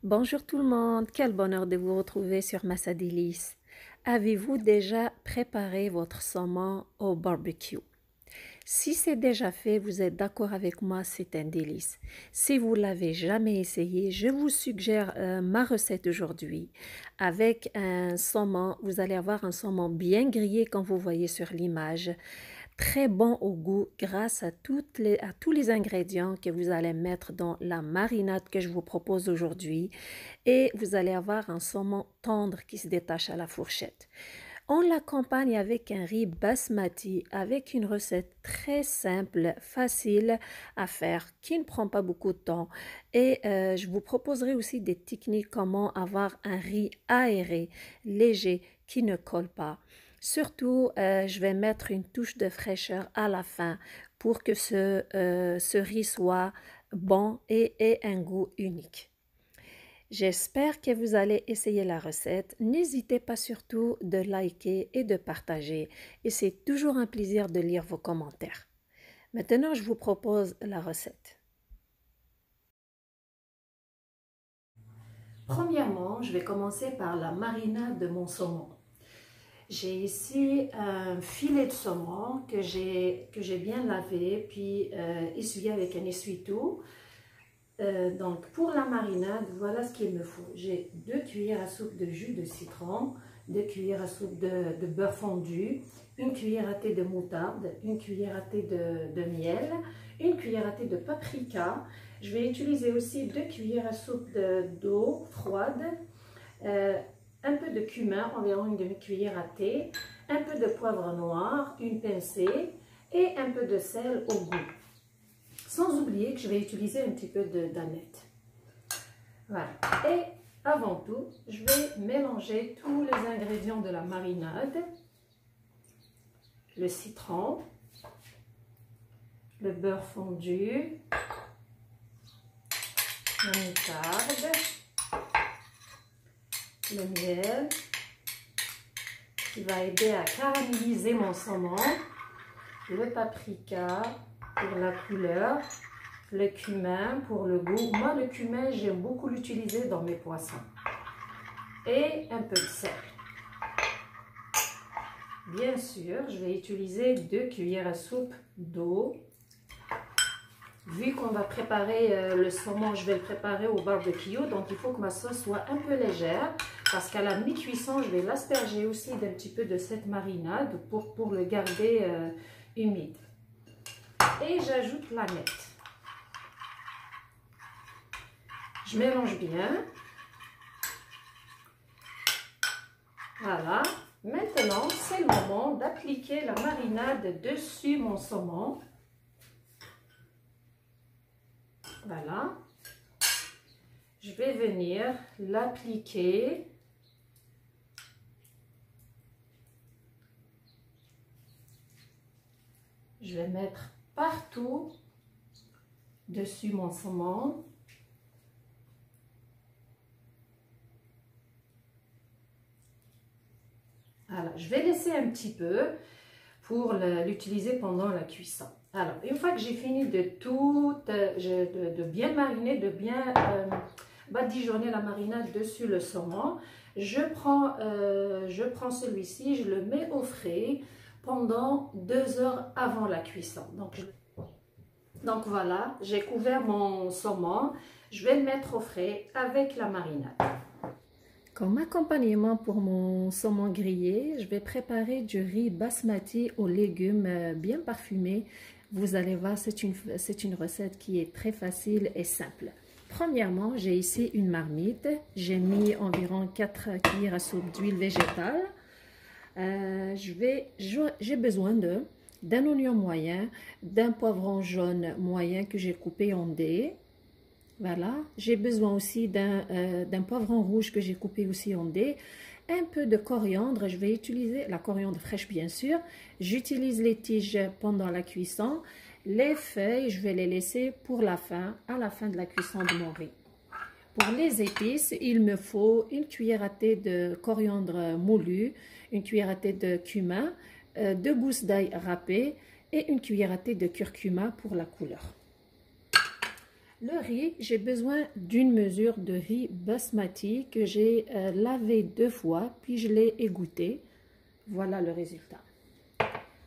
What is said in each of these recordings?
Bonjour tout le monde, quel bonheur de vous retrouver sur Massa Délices. Avez-vous déjà préparé votre saumon au barbecue? Si c'est déjà fait, vous êtes d'accord avec moi, c'est un délice. Si vous l'avez jamais essayé, je vous suggère ma recette aujourd'hui. Avec un saumon, vous allez avoir un saumon bien grillé comme vous voyez sur l'image. Très bon au goût grâce à tous les ingrédients que vous allez mettre dans la marinade que je vous propose aujourd'hui. Et vous allez avoir un saumon tendre qui se détache à la fourchette. On l'accompagne avec un riz basmati, avec une recette très simple, facile à faire, qui ne prend pas beaucoup de temps. Et je vous proposerai aussi des techniques comment avoir un riz aéré, léger, qui ne colle pas. Surtout, je vais mettre une touche de fraîcheur à la fin pour que ce riz soit bon et ait un goût unique. J'espère que vous allez essayer la recette. N'hésitez pas surtout de liker et de partager. Et c'est toujours un plaisir de lire vos commentaires. Maintenant, je vous propose la recette. Premièrement, je vais commencer par la marinade de mon saumon. J'ai ici un filet de saumon que j'ai bien lavé puis essuyé avec un essuie-tout. Donc pour la marinade, voilà ce qu'il me faut. J'ai 2 cuillères à soupe de jus de citron, 2 cuillères à soupe de beurre fondu, 1 cuillère à thé de moutarde, 1 cuillère à thé de miel, 1 cuillère à thé de paprika. Je vais utiliser aussi 2 cuillères à soupe d'eau froide, un peu de cumin, environ une demi-cuillère à thé, un peu de poivre noir, une pincée et un peu de sel au goût. Sans oublier que je vais utiliser un petit peu d'aneth. Voilà. Et avant tout, je vais mélanger tous les ingrédients de la marinade. Le citron, le beurre fondu, la moutarde, le miel, qui va aider à caraméliser mon saumon, le paprika pour la couleur, le cumin pour le goût. Moi, le cumin, j'aime beaucoup l'utiliser dans mes poissons. Et un peu de sel. Bien sûr, je vais utiliser 2 cuillères à soupe d'eau. Vu qu'on va préparer le saumon, je vais le préparer au barbecue, donc il faut que ma sauce soit un peu légère, parce qu'à la mi-cuisson, je vais l'asperger aussi d'un petit peu de cette marinade pour le garder humide. Et j'ajoute l'aneth. Je mélange bien. Voilà. Maintenant, c'est le moment d'appliquer la marinade dessus mon saumon. Voilà. Je vais venir l'appliquer. Je vais mettre partout dessus mon saumon. Voilà, je vais laisser un petit peu pour l'utiliser pendant la cuisson. Alors, une fois que j'ai fini de bien mariner, de bien badigeonner la marinade dessus le saumon, je prends celui-ci, je le mets au frais pendant 2 heures avant la cuisson. Donc voilà, j'ai couvert mon saumon, je vais le mettre au frais avec la marinade. Comme accompagnement pour mon saumon grillé, je vais préparer du riz basmati aux légumes bien parfumés. Vous allez voir, c'est une recette qui est très facile et simple. Premièrement, j'ai ici une marmite. J'ai mis environ 4 cuillères à soupe d'huile végétale. J'ai besoin d'un oignon moyen, d'un poivron jaune moyen que j'ai coupé en dés. Voilà, j'ai besoin aussi d'un poivron rouge que j'ai coupé aussi en dés, un peu de coriandre, je vais utiliser la coriandre fraîche bien sûr, j'utilise les tiges pendant la cuisson, les feuilles je vais les laisser pour la fin, à la fin de la cuisson de mon riz. Pour les épices, il me faut une cuillère à thé de coriandre moulu, une cuillère à thé de cumin, 2 gousses d'ail râpées et une cuillère à thé de curcuma pour la couleur. Le riz, j'ai besoin d'une mesure de riz basmati que j'ai lavé 2 fois, puis je l'ai égoutté. Voilà le résultat.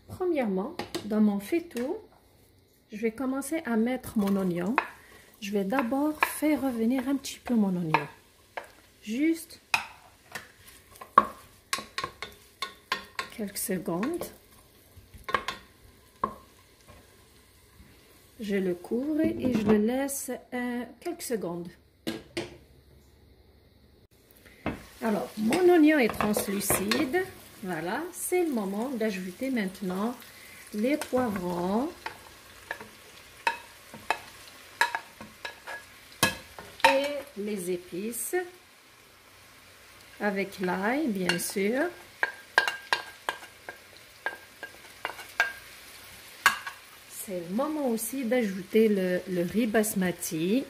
Premièrement, dans mon faitout, je vais commencer à mettre mon oignon. Je vais d'abord faire revenir un petit peu mon oignon. Juste quelques secondes. Je le couvre et je le laisse quelques secondes. Alors, mon oignon est translucide. Voilà, c'est le moment d'ajouter maintenant les poivrons et les épices avec l'ail, bien sûr. C'est le moment aussi d'ajouter le riz basmati.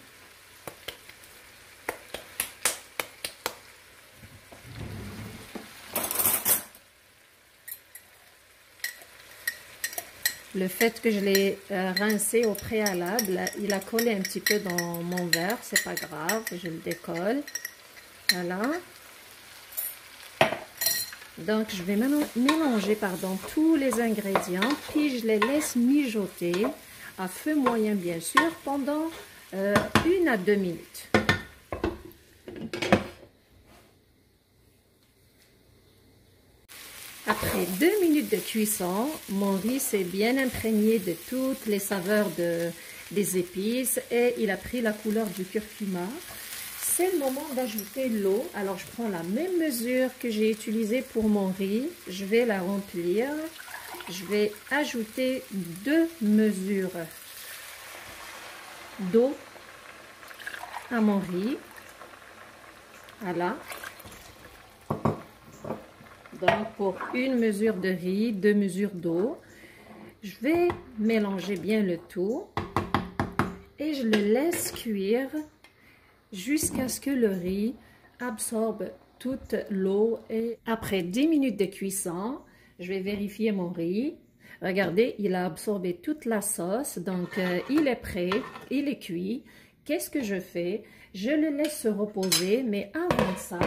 Le fait que je l'ai rincé au préalable, il a collé un petit peu dans mon verre, c'est pas grave, je le décolle. Voilà. Donc je vais mélanger tous les ingrédients, puis je les laisse mijoter à feu moyen bien sûr pendant 1 à 2 minutes. Après 2 minutes de cuisson, mon riz s'est bien imprégné de toutes les saveurs des épices et il a pris la couleur du curcuma. C'est le moment d'ajouter l'eau. Alors, je prends la même mesure que j'ai utilisée pour mon riz. Je vais la remplir. Je vais ajouter 2 mesures d'eau à mon riz. Voilà. Donc, pour 1 mesure de riz, 2 mesures d'eau. Je vais mélanger bien le tout et je le laisse cuire jusqu'à ce que le riz absorbe toute l'eau. Et après 10 minutes de cuisson, je vais vérifier mon riz. Regardez, il a absorbé toute la sauce, donc il est prêt, il est cuit. Qu'est-ce que je fais? Je le laisse se reposer, mais avant ça,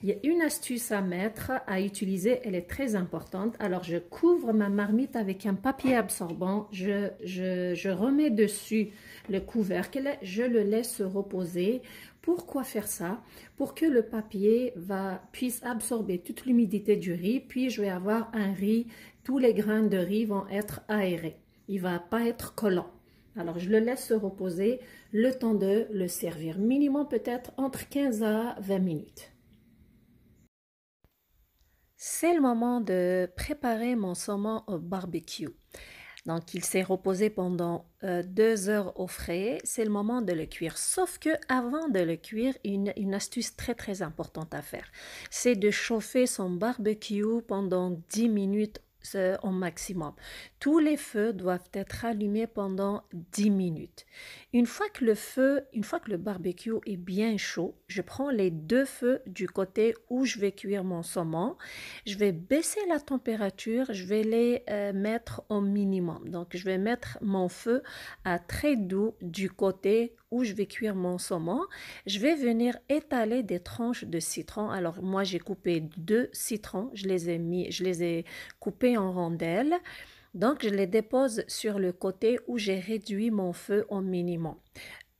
il y a une astuce à mettre, à utiliser, elle est très importante. Alors, je couvre ma marmite avec un papier absorbant, je remets dessus le couvercle, je le laisse se reposer. Pourquoi faire ça? Pour que le papier puisse absorber toute l'humidité du riz, puis je vais avoir un riz, tous les grains de riz vont être aérés. Il ne va pas être collant. Alors, je le laisse se reposer le temps de le servir. Minimum peut-être entre 15 à 20 minutes. C'est le moment de préparer mon saumon au barbecue. Donc, il s'est reposé pendant 2 heures au frais. C'est le moment de le cuire. Sauf que avant de le cuire, une astuce très importante à faire, c'est de chauffer son barbecue pendant 10 minutes au maximum. Tous les feux doivent être allumés pendant 10 minutes. Une fois que le barbecue est bien chaud, je prends les 2 feux du côté où je vais cuire mon saumon. Je vais baisser la température, je vais les mettre au minimum. Donc, je vais mettre mon feu à très doux du côté où je vais cuire mon saumon. Je vais venir étaler des tranches de citron. Alors, moi, j'ai coupé 2 citrons. Je les ai coupés en rondelles. Donc, je les dépose sur le côté où j'ai réduit mon feu au minimum.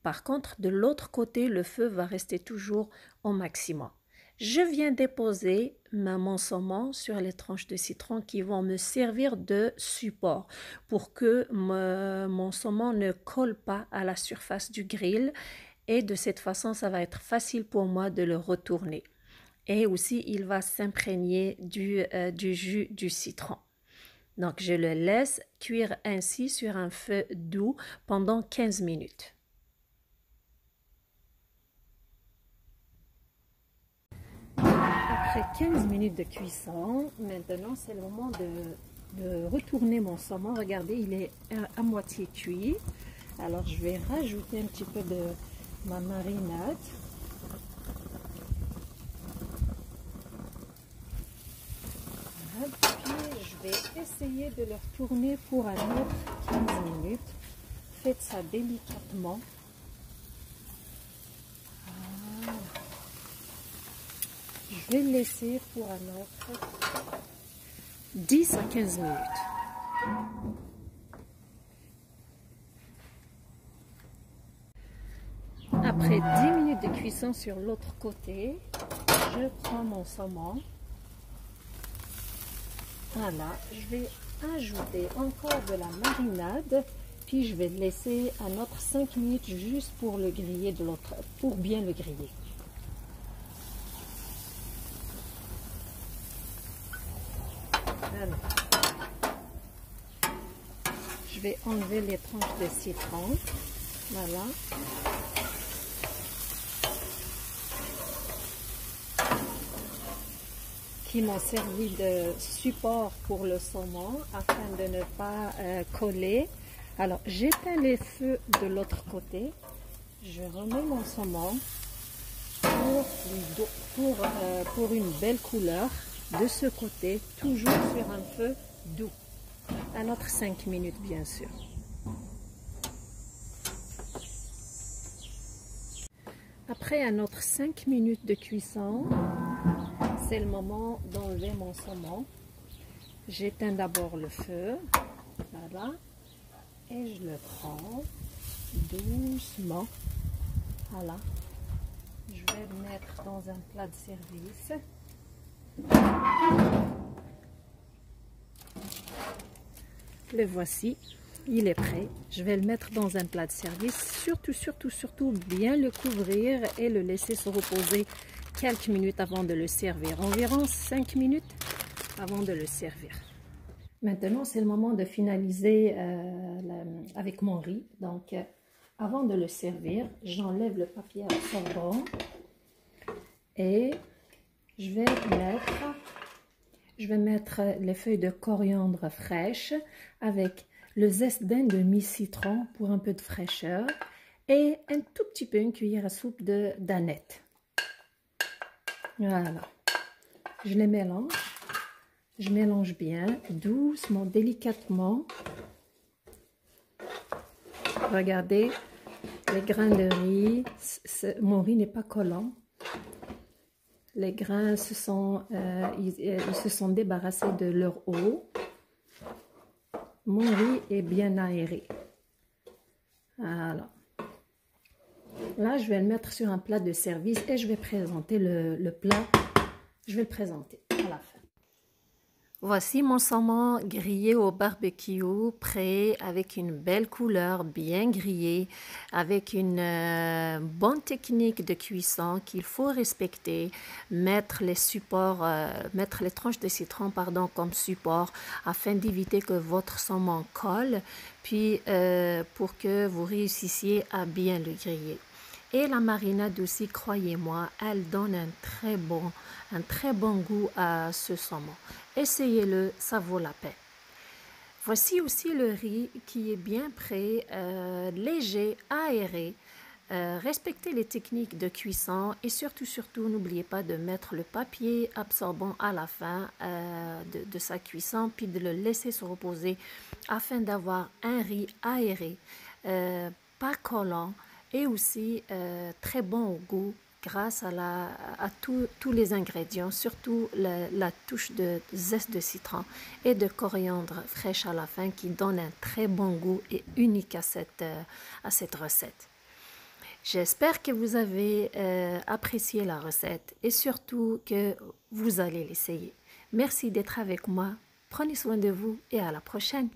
Par contre, de l'autre côté, le feu va rester toujours au maximum. Je viens déposer mon saumon sur les tranches de citron qui vont me servir de support pour que mon saumon ne colle pas à la surface du grill. Et de cette façon, ça va être facile pour moi de le retourner. Et aussi, il va s'imprégner du jus du citron. Donc, je le laisse cuire ainsi sur un feu doux pendant 15 minutes. Après 15 minutes de cuisson, maintenant c'est le moment de retourner mon saumon. Regardez, il est à moitié cuit. Alors, je vais rajouter un petit peu de ma marinade. Puis je vais essayer de le retourner pour un autre 15 minutes. Faites ça délicatement Je vais le laisser pour un autre 10 à 15 minutes. Après 10 minutes de cuisson sur l'autre côté, je prends mon saumon. Voilà, je vais ajouter encore de la marinade, puis je vais le laisser un autre 5 minutes juste pour le griller de l'autre, pour bien le griller. Voilà. Je vais enlever les tranches de citron. Voilà. Qui m'ont servi de support pour le saumon afin de ne pas coller. Alors, j'éteins les feux de l'autre côté. Je remets mon saumon pour une belle couleur de ce côté, toujours sur un feu doux. Un autre 5 minutes, bien sûr. Après un autre 5 minutes de cuisson, c'est le moment d'enlever mon saumon. J'éteins d'abord le feu, voilà, et je le prends doucement, voilà. Je vais le mettre dans un plat de service. Le voici, il est prêt. Je vais le mettre dans un plat de service. Surtout bien le couvrir et le laisser se reposer quelques minutes avant de le servir. Environ 5 minutes avant de le servir. Maintenant, c'est le moment de finaliser avec mon riz. Donc, avant de le servir, j'enlève le papier absorbant et je vais mettre les feuilles de coriandre fraîches avec le zeste d'un demi-citron pour un peu de fraîcheur et un tout petit peu une cuillère à soupe d'aneth. Voilà. Je les mélange. Je mélange bien, doucement, délicatement. Regardez, les grains de riz, mon riz n'est pas collant. Les grains ils se sont débarrassés de leur eau. Mon riz est bien aéré. Voilà. Là, je vais le mettre sur un plat de service et je vais présenter le plat. Je vais le présenter à la fin. Voici mon saumon grillé au barbecue, prêt avec une belle couleur, bien grillé, avec une bonne technique de cuisson qu'il faut respecter. Mettre les tranches de citron, pardon, comme support afin d'éviter que votre saumon colle, puis pour que vous réussissiez à bien le griller. Et la marinade aussi, croyez-moi, elle donne un très bon goût à ce saumon. Essayez-le, ça vaut la peine. Voici aussi le riz qui est bien prêt, léger, aéré. Respectez les techniques de cuisson et surtout, n'oubliez pas de mettre le papier absorbant à la fin de sa cuisson, puis de le laisser se reposer afin d'avoir un riz aéré, pas collant, et aussi très bon au goût grâce à tous les ingrédients, surtout la touche de zeste de citron et de coriandre fraîche à la fin qui donne un très bon goût et unique à cette recette. J'espère que vous avez apprécié la recette et surtout que vous allez l'essayer. Merci d'être avec moi. Prenez soin de vous et à la prochaine.